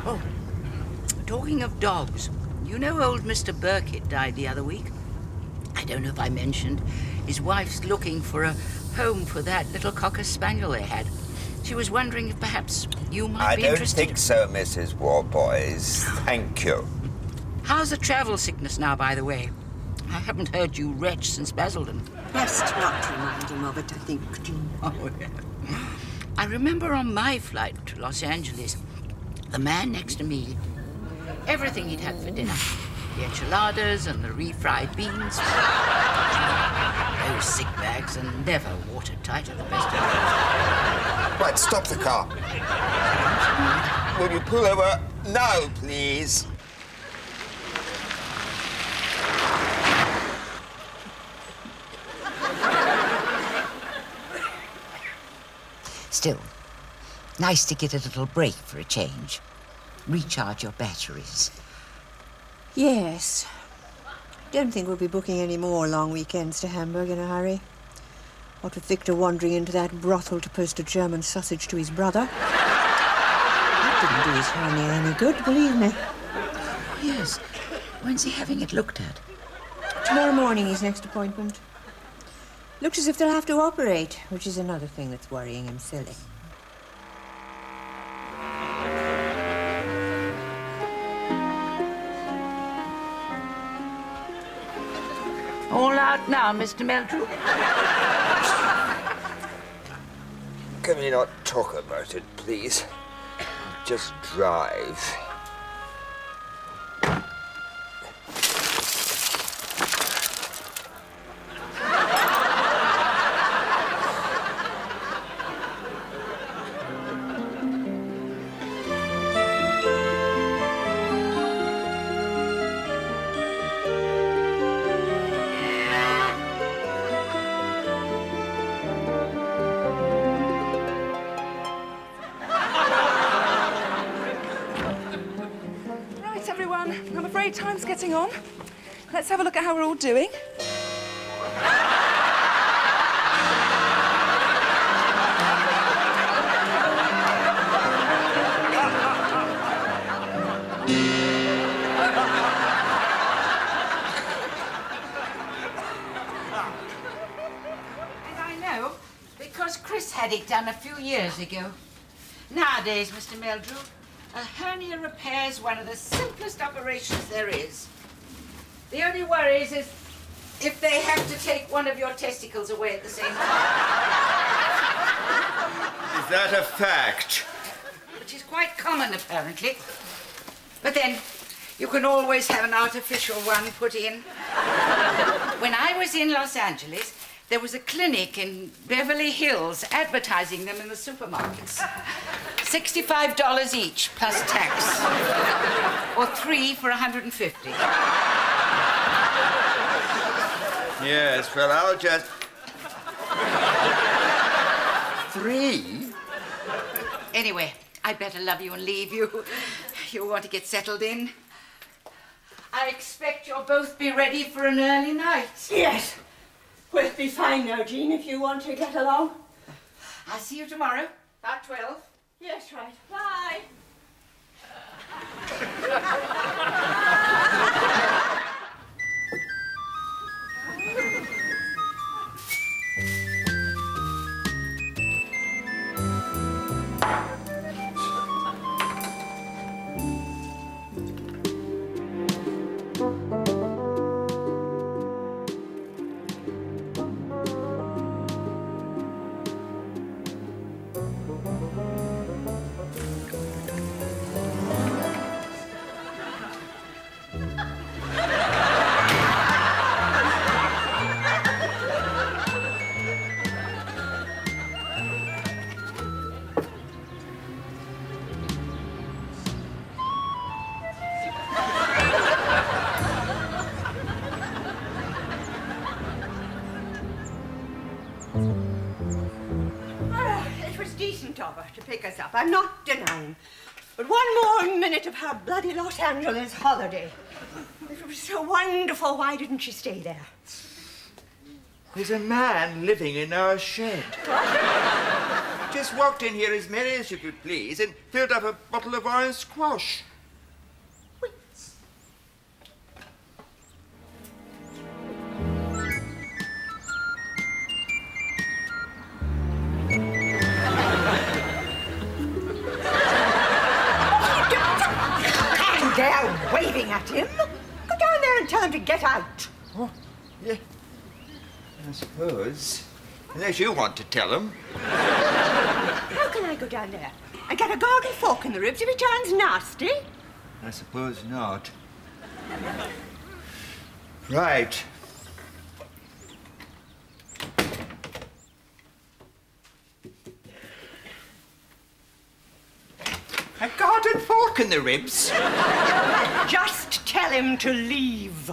Oh, talking of dogs, you know old Mr. Burkitt died the other week? I don't know if I mentioned. His wife's looking for a home for that little cocker spaniel they had. She was wondering if perhaps you might be interested. I don't think so, Mrs. Warboys. Thank you. How's the travel sickness now, by the way? I haven't heard you retch since Basildon. Best not to remind him of it, I think, Jean. Oh, yeah. I remember on my flight to Los Angeles, the man next to me, everything he'd had for dinner. The enchiladas and the refried beans. Those sick bags are never watertight at the best of times. Right, stop the car. Will you pull over? No, please. Still, nice to get a little break for a change. Recharge your batteries. Yes. Don't think we'll be booking any more long weekends to Hamburg in a hurry. What with Victor wandering into that brothel to post a German sausage to his brother. That didn't do his hernia any good, believe me. Yes. When's he having it looked at? Tomorrow morning, his next appointment. Looks as if they'll have to operate, which is another thing that's worrying him silly. All out now, Mr. Meldrew. Can we not talk about it, please? Just drive. I'm afraid time's getting on. Let's have a look at how we're all doing. And I know, because Chris had it done a few years ago. Nowadays, Mr. Meldrew, a hernia repair is one of the simplest operations there is. The only worry is if they have to take one of your testicles away at the same time. Is that a fact? Which is quite common, apparently. But then, you can always have an artificial one put in. When I was in Los Angeles, there was a clinic in Beverly Hills advertising them in the supermarkets. $65 each, plus tax. Or 3 for $150. Yes, well, I'll just... 3? Anyway, I'd better love you and leave you. You want to get settled in. I expect you'll both be ready for an early night. Yes. We'll be fine now, Jean, if you want to get along. I'll see you tomorrow, about 12. Yes, right. Bye. It was decent of her to pick us up, I'm not denying. But one more minute of her bloody Los Angeles holiday. If it was so wonderful, why didn't she stay there? There's a man living in our shed. just walked in here as merry as you could please and filled up a bottle of orange squash. They're waving at him. Go down there and tell him to get out. Oh, yeah. I suppose. Unless you want to tell him. How can I go down there and get a garden fork in the ribs if he turns nasty? I suppose not. Right. A garden fork in the ribs? Just tell him to leave.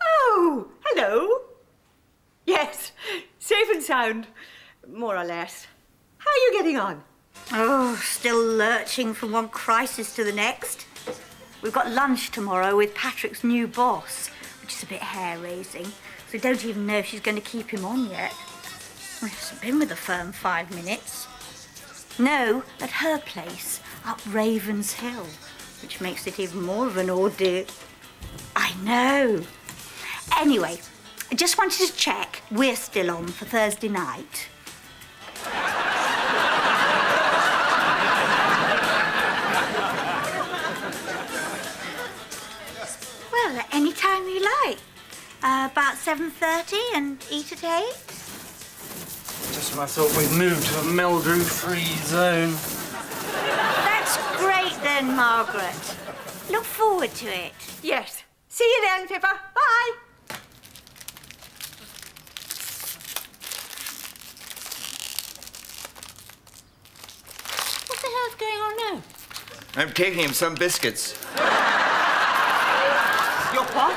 Oh, hello. Yes, safe and sound, more or less. How are you getting on? Oh, still lurching from one crisis to the next. We've got lunch tomorrow with Patrick's new boss, which is a bit hair-raising, so we don't even know if she's going to keep him on yet. He hasn't been with the firm 5 minutes. No, at her place, up Ravens Hill, which makes it even more of an ordeal. I know. Anyway, I just wanted to check we're still on for Thursday night. Well, at any time you like. About 7:30 and eat at 8. Just when I thought we'd moved to a Meldrew-free zone. That's great then, Margaret. Look forward to it. Yes. See you then, Pippa. Bye. What the hell's going on now? I'm taking him some biscuits. Your what?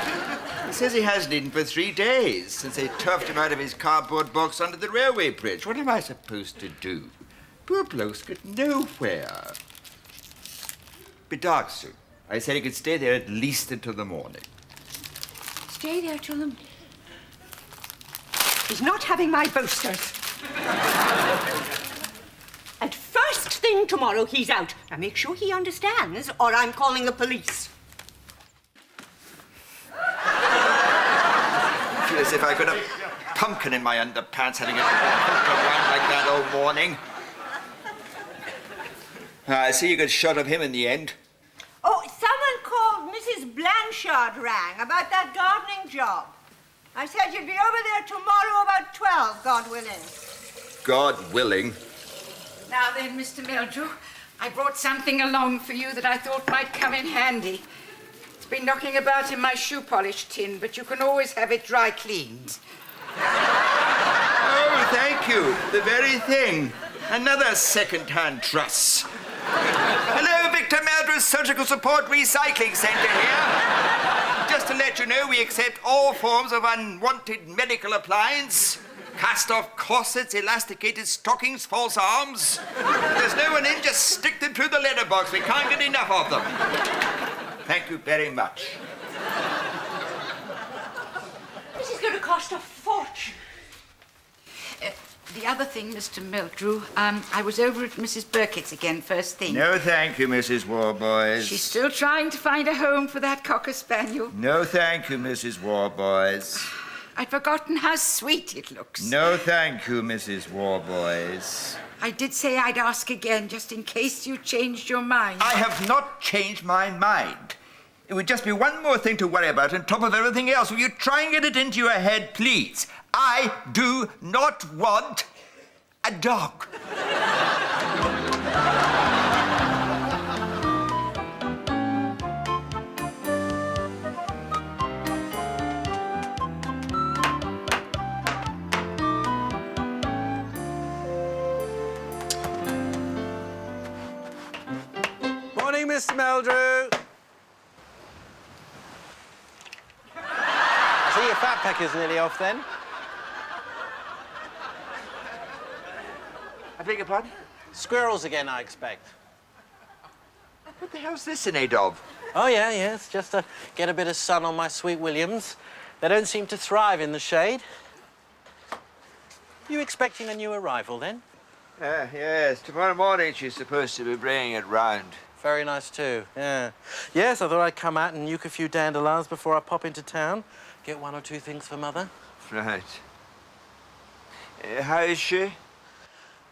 He says he hasn't eaten for 3 days since they turfed him out of his cardboard box under the railway bridge. What am I supposed to do? Poor bloke's got nowhere. Be dark soon. I said he could stay there at least until the morning. Stay there till the... He's not having my boasters. And first thing tomorrow, he's out. Now make sure he understands, or I'm calling the police. I feel as if I got a pumpkin in my underpants having it pumped around like that all morning. I see you got shot of him in the end. Oh, someone called Mrs. Blanchard rang about that gardening job. I said you'd be over there tomorrow about 12, God willing. God willing. Now then, Mr. Meldrew, I brought something along for you that I thought might come in handy. It's been knocking about in my shoe polish tin, but you can always have it dry cleaned. Oh, thank you. The very thing. Another second-hand truss. Hello, Victor Meldrew's Surgical Support Recycling Centre here. Just to let you know, we accept all forms of unwanted medical appliance. Cast-off corsets, elasticated stockings, false arms. There's no one in, just stick them through the letterbox. We can't get enough of them. Thank you very much. This is going to cost a fortune. The other thing, Mr. Meldrew, I was over at Mrs. Burkitt's again first thing. No, thank you, Mrs. Warboys. She's still trying to find a home for that cocker spaniel. No, thank you, Mrs. Warboys. I'd forgotten how sweet it looks. No, thank you, Mrs. Warboys. I did say I'd ask again, just in case you changed your mind. I have not changed my mind. It would just be one more thing to worry about on top of everything else. Will you try and get it into your head, please? I do not want a dog. Morning, Mr. Meldrew. I see your fat pecker's nearly off then. I beg your pardon? Squirrels again, I expect. What the hell's this in aid of? Oh, yeah, it's just to get a bit of sun on my sweet Williams. They don't seem to thrive in the shade. You expecting a new arrival, then? Yes. Tomorrow morning she's supposed to be bringing it round. Very nice, too, yeah. Yes, I thought I'd come out and nuke a few dandelions before I pop into town. Get one or two things for Mother. Right. How is she?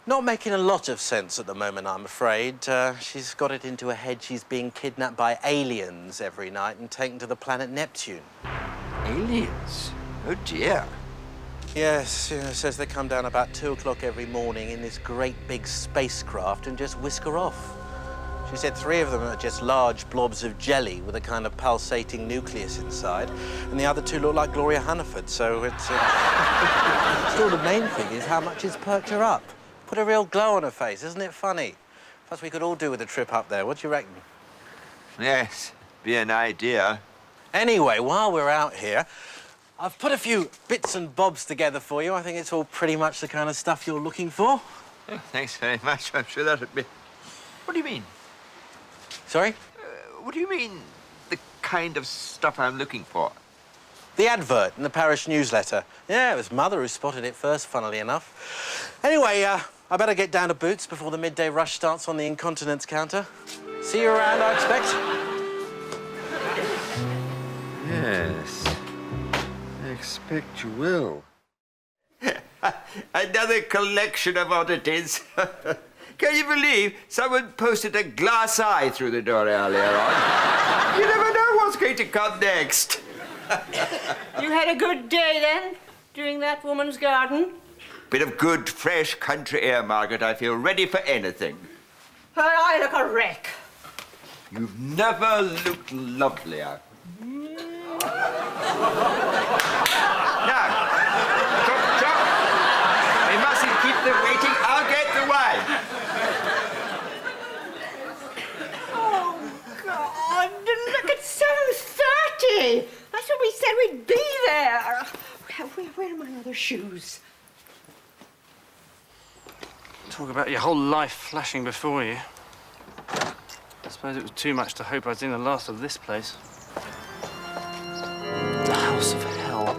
Not making a lot of sense at the moment, I'm afraid. She's got it into her head she's being kidnapped by aliens every night and taken to the planet Neptune. Aliens? Oh, dear. Yes, says they come down about 2 o'clock every morning in this great big spacecraft and just whisk her off. She said 3 of them are just large blobs of jelly with a kind of pulsating nucleus inside, and the other 2 look like Gloria Hunniford, so it's... Still, the main thing is how much it's perked her up. Put a real glow on her face, isn't it funny? Plus, we could all do with a trip up there. What do you reckon? Yes, be an idea. Anyway, while we're out here, I've put a few bits and bobs together for you. I think it's all pretty much the kind of stuff you're looking for. Oh, thanks very much. I'm sure that'd be... What do you mean? Sorry? What do you mean, the kind of stuff I'm looking for? The advert in the parish newsletter. Yeah, it was Mother who spotted it first, funnily enough. Anyway, I better get down to Boots before the midday rush starts on the incontinence counter. See you around, I expect. Yes, I expect you will. Another collection of oddities. Can you believe someone posted a glass eye through the door earlier on? You never know what's going to come next. You had a good day, then, doing that woman's garden? Bit of good, fresh country air, Margaret. I feel ready for anything. Well, I look a wreck. You've never looked lovelier. Now, chop. We mustn't keep them waiting. I'll get the wine. Oh, God, look, it's 7:30. That's when we said we'd be there. Where are my other shoes? Talk about your whole life flashing before you. I suppose it was too much to hope I'd seen the last of this place. The house of hell.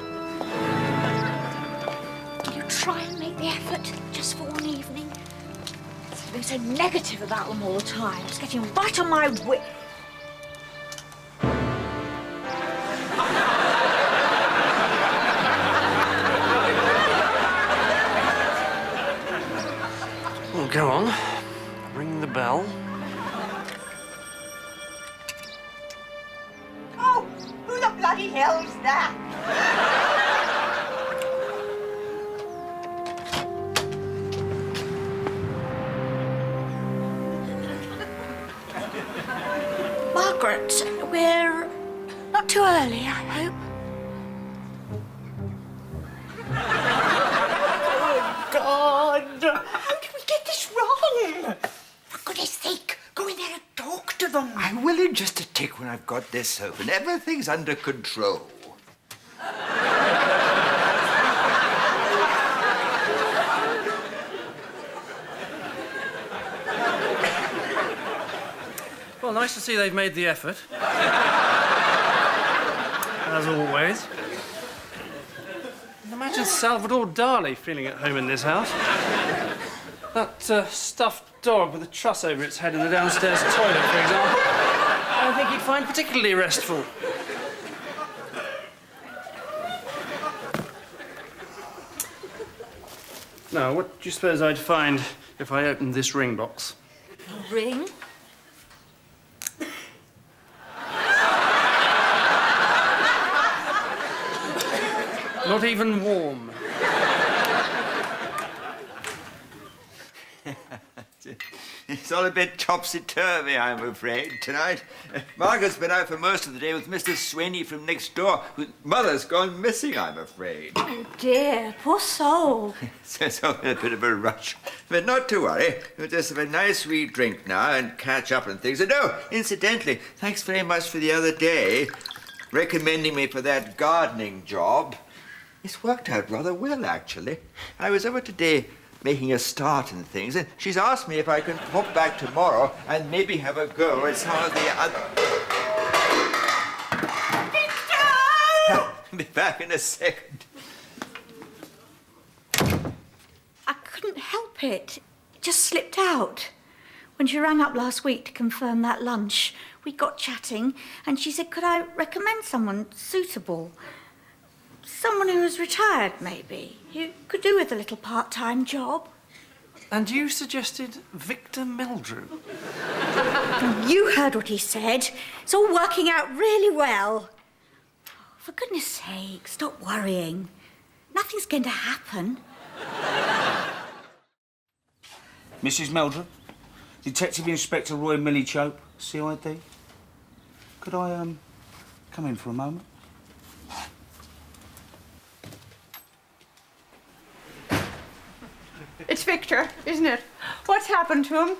Will you try and make the effort just for one evening? You're so negative about them all the time. It's getting right on my wit. Well, go on. Ring the bell. Oh, who the bloody hell's that? Margaret, we're not too early, I hope. Oh, God. How did we get this wrong? For goodness sake, go in there and talk to them. I will in just a tick when I've got this open. Everything's under control. Well, nice to see they've made the effort. As always. Imagine Salvador Dali feeling at home in this house. That stuffed dog with a truss over its head in the downstairs toilet, for example. I think he'd find particularly restful. Now, what do you suppose I'd find if I opened this ring box? A ring? Not even warm. It's all a bit topsy-turvy, I'm afraid, tonight. Margaret's been out for most of the day with Mr. Swaney from next door, whose mother's gone missing, I'm afraid. Oh, dear, poor soul. So it's all a bit of a rush. But not to worry. We'll just have a nice wee drink now and catch up and things. And oh, incidentally, thanks very much for the other day, recommending me for that gardening job. It's worked out rather well, actually. I was over today making a start and things, and she's asked me if I can pop back tomorrow and maybe have a go at some of the other... Victor! I'll be back in a second. I couldn't help it. It just slipped out. When she rang up last week to confirm that lunch, we got chatting and she said, could I recommend someone suitable? Someone who was retired, maybe. Who could do with a little part-time job. And you suggested Victor Meldrew? You heard what he said. It's all working out really well. For goodness sake, stop worrying. Nothing's going to happen. Mrs. Meldrew, Detective Inspector Roy Millichope, CID. Could I, come in for a moment? It's Victor, isn't it? What's happened to him?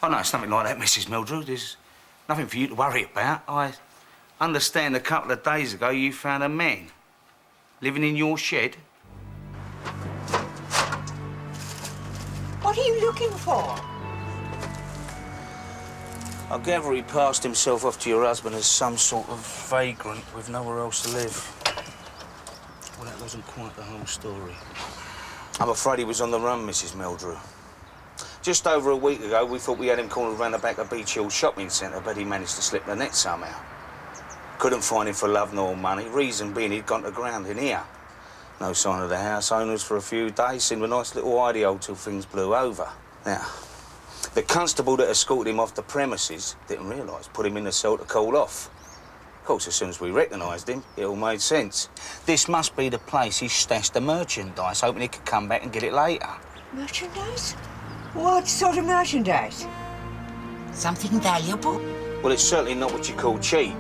Oh, no, it's nothing like that, Mrs. Meldrew. There's nothing for you to worry about. I understand a couple of days ago you found a man living in your shed. What are you looking for? I gather he passed himself off to your husband as some sort of vagrant with nowhere else to live. Well, that wasn't quite the whole story. I'm afraid he was on the run, Mrs. Meldrew. Just over a week ago, we thought we had him cornered round the back of Beach Hill Shopping Centre, but he managed to slip the net somehow. Couldn't find him for love nor money, reason being he'd gone to ground in here. No sign of the house owners for a few days, seemed a nice little hidey hole till things blew over. Now, the constable that escorted him off the premises didn't realise, put him in the cell to cool off. Of course, as soon as we recognised him, it all made sense. This must be the place he stashed the merchandise, hoping he could come back and get it later. Merchandise? What sort of merchandise? Something valuable? Well, it's certainly not what you call cheap.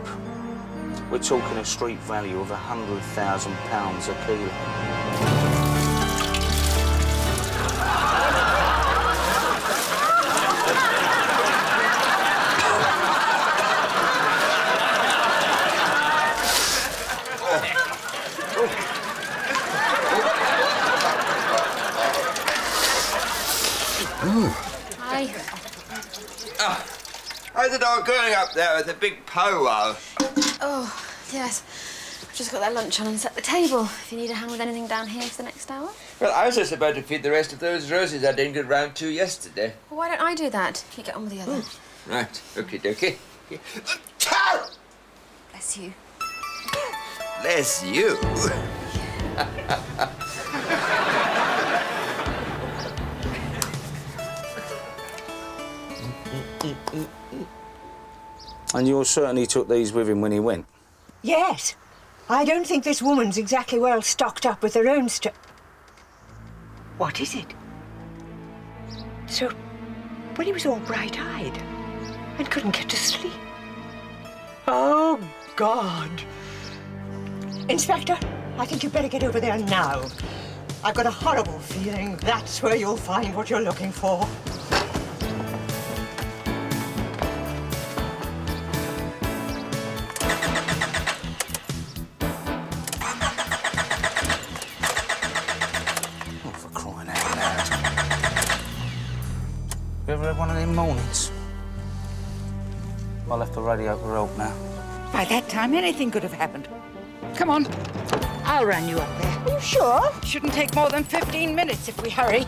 We're talking a street value of £100,000 a kilo. Hi. Oh, how's it all going up there with the big powwow? Oh, yes. I've just got that lunch on and set the table. If you need a hand with anything down here for the next hour. Well, I was just about to feed the rest of those roses I didn't get round to yesterday. Well, why don't I do that? You get on with the other. Right, okie dokie. Bless you. Bless you. And you certainly took these with him when he went? Yes. I don't think this woman's exactly well stocked up with her own stuff. What is it? So, when he was all bright-eyed and couldn't get to sleep. Oh, God. Inspector, I think you'd better get over there now. I've got a horrible feeling that's where you'll find what you're looking for. You ever had one of them mornings? I left the radio for help now. By that time, anything could have happened. Come on. I'll run you up there. Are you sure? Shouldn't take more than 15 minutes if we hurry.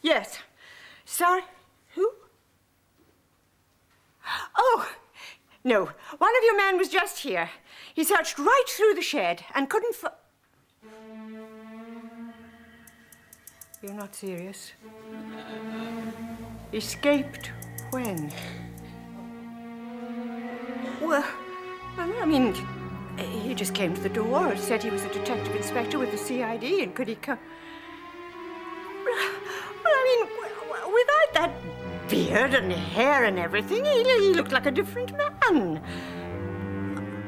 Yes. Sorry? Who? Oh, no. One of your men was just here. He searched right through the shed and couldn't You're not serious? Escaped when? Well, I mean, he just came to the door and said he was a detective inspector with the CID and could he come... Well, I mean, without that beard and hair and everything. He looked like a different man.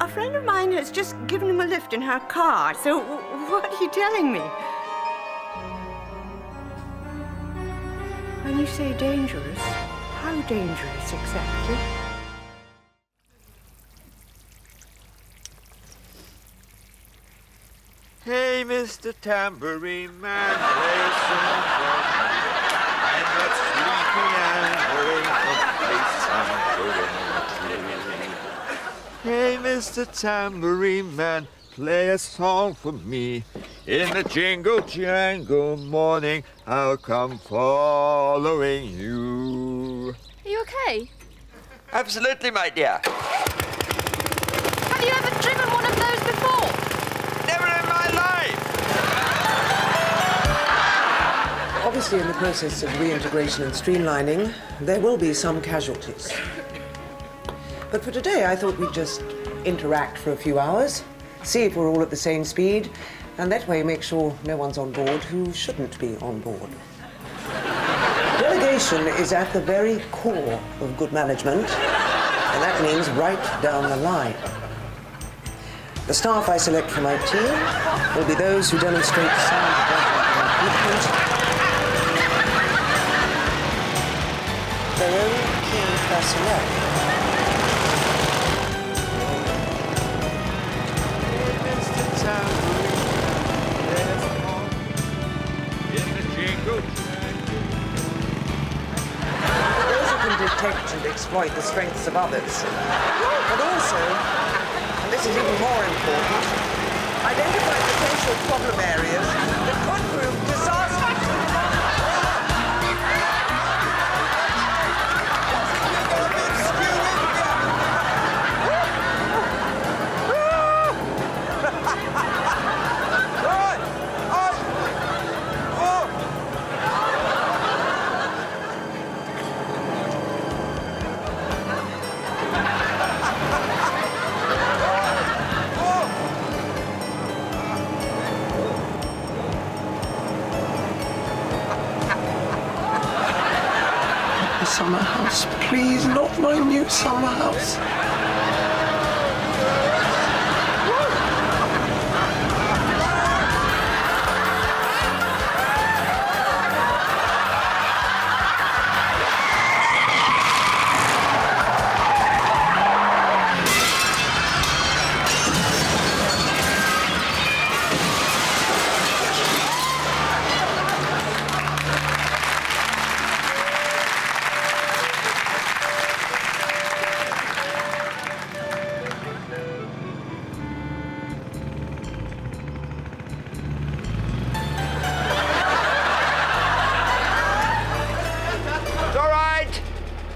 A friend of mine has just given him a lift in her car, so what are you telling me? When you say dangerous, how dangerous exactly? Hey, Mr. Tambourine Man, play a song for me. I'm not sleepy and going someplace I'm going to. Hey, Mr. Tambourine Man, play a song for me. In the jingle jangle morning, I'll come following you. Are you okay? Absolutely, my dear. Have you ever driven one of those before? Never in my life. Obviously, in the process of reintegration and streamlining, there will be some casualties. But for today, I thought we'd just interact for a few hours, see if we're all at the same speed, and that way make sure no one's on board who shouldn't be on board. Delegation is at the very core of good management, and that means right down the line. The staff I select for my team will be those who demonstrate sound judgment and commitment, their own key personnel. Those who can detect and exploit the strengths of others, but also, and this is even more important, identify potential problem areas that could prove disastrous. Summer house, please, not my new summer house.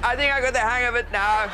I think I got the hang of it now.